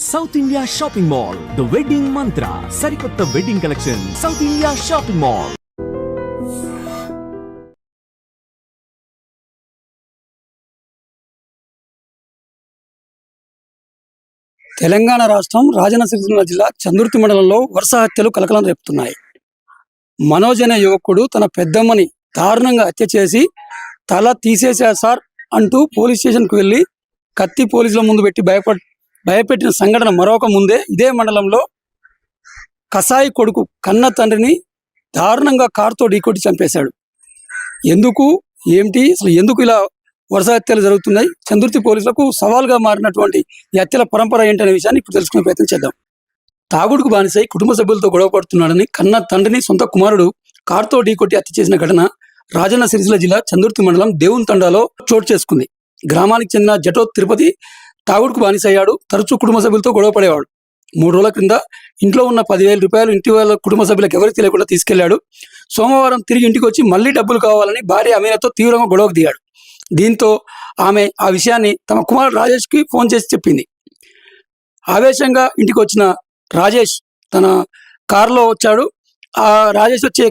South India shopping mall the wedding మంత్ర సరికొత్త wedding collection south India shopping mall. Telangana రాష్ట్రం రాజన్న సిరిసిల్ల జిల్లా చందుర్తి మండలంలో వరుస హత్యలు కలకలం రేపుతున్నాయి. మనోజ్ అనే యువకుడు తన పెద్దమ్మని దారుణంగా హత్య చేసి తల తీసేశారు సార్ అంటూ పోలీస్ స్టేషన్కు వెళ్ళి కత్తి పోలీసుల ముందు పెట్టి భయపెట్టిన సంఘటన మరొక ముందే ఇదే మండలంలో కసాయి కొడుకు కన్న తండ్రిని దారుణంగా కారుతో ఢీకొట్టి చంపేశాడు. ఎందుకు ఇలా వరుస హత్యలు జరుగుతున్నాయి? చందుర్తి పోలీసులకు సవాల్గా మారినటువంటి ఈ హత్యల పరంపర ఏంటనే విషయాన్ని ఇప్పుడు తెలుసుకునే ప్రయత్నం చేద్దాం. తాగుడుకు బానిసై కుటుంబ సభ్యులతో గొడవ పడుతున్నాడని కన్న తండ్రిని సొంత కుమారుడు కారుతో ఢీకొట్టి హత్య చేసిన ఘటన రాజన్న సిరిసిల్ల జిల్లా చందుర్తి మండలం దేవుని తండాలో చోటు చేసుకుంది. గ్రామానికి చెందిన జటో తిరుపతి తాగుడుకు బానిసయ్యాడు. తరచూ కుటుంబ సభ్యులతో గొడవ పడేవాడు. 3 రోజుల క్రింద ఇంట్లో ఉన్న 10,000 రూపాయలు ఇంటి వాళ్ళ కుటుంబ సభ్యులకు ఎవరికి తెలియకుండా తీసుకెళ్లాడు. సోమవారం తిరిగి ఇంటికి వచ్చి మళ్లీ డబ్బులు కావాలని భార్య అమీనతో తీవ్రంగా గొడవకు దిగాడు. దీంతో ఆమె ఆ విషయాన్ని తమ కుమారుడు రాజేష్కి ఫోన్ చేసి చెప్పింది. ఆవేశంగా ఇంటికి వచ్చిన రాజేష్ తన కారులో వచ్చాడు. ఆ రాజేష్ వచ్చే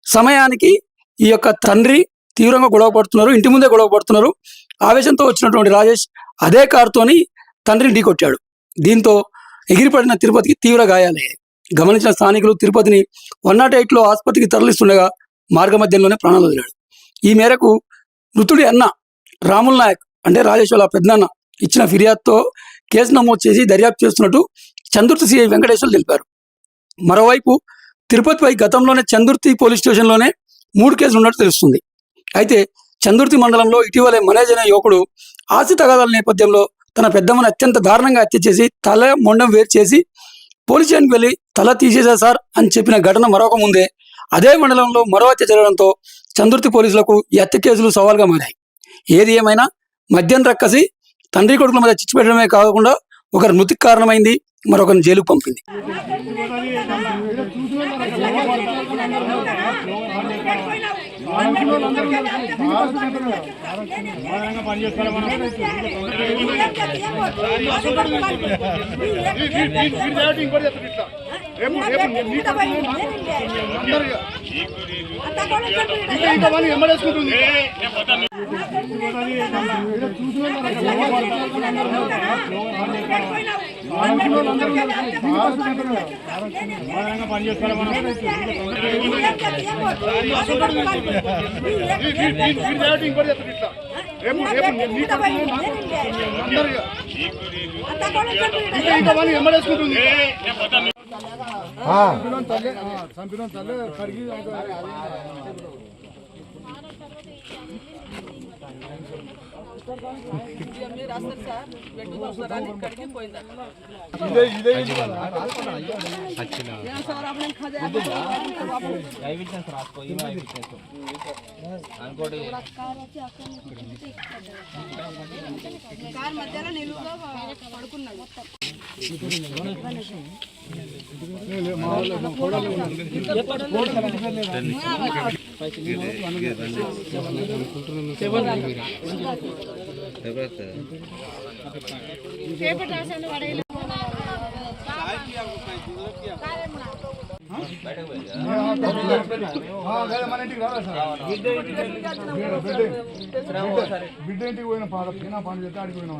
సమయానికి ఈ యొక్క తండ్రి తీవ్రంగా గొడవ పడుతున్నారు, ఇంటి ముందే గొడవ పడుతున్నారు. ఆవేశంతో వచ్చినటువంటి రాజేష్ అదే కారుతోని తండ్రిని ఢీకొట్టాడు. దీంతో ఎగిరిపడిన తిరుపతికి తీవ్ర గాయాలయ్యాయి. గమనించిన స్థానికులు తిరుపతిని 108లో ఆసుపత్రికి తరలిస్తుండగా మార్గ మధ్యంలోనే ప్రాణాలు వదిలాడు. ఈ మేరకు మృతుడి అన్న రాముల్ నాయక్ అంటే రాజేష్ వాళ్ళ పెద్దన్న ఇచ్చిన ఫిర్యాదుతో కేసు నమోదు చేసి దర్యాప్తు చేస్తున్నట్టు చందుర్తి సిఐ వెంకటేశ్వర్లు తెలిపారు. మరోవైపు తిరుపతిపై గతంలోనే చందుర్తి పోలీస్ స్టేషన్లోనే 3 కేసులు ఉన్నట్టు తెలుస్తుంది. అయితే చందుర్తి మండలంలో ఇటీవలే మనోజ్ అనే యువకుడు ఆస్తి తగాదాల నేపథ్యంలో తన పెద్దమ్మను అత్యంత దారుణంగా హత్య చేసి తల మొండం వేరు చేసి పోలీస్ స్టేషన్కి వెళ్ళి తల తీసేశా సార్ అని చెప్పిన ఘటన మరొక ముందే అదే మండలంలో మరో హత్య జరగడంతో చందుర్తి పోలీసులకు ఈ హత్య కేసులు సవాల్గా మారాయి. ఏది ఏమైనా మద్యం రక్కసి తండ్రి కొడుకుల మధ్య చిచ్చు పెట్టడమే కాకుండా ఒకరి మృతికి కారణమైంది, మరొకరిని జైలుకు పంపింది. బిడ్డ ఇంటికి పోయిన పాట చెప్తే ఆడికి పోయినా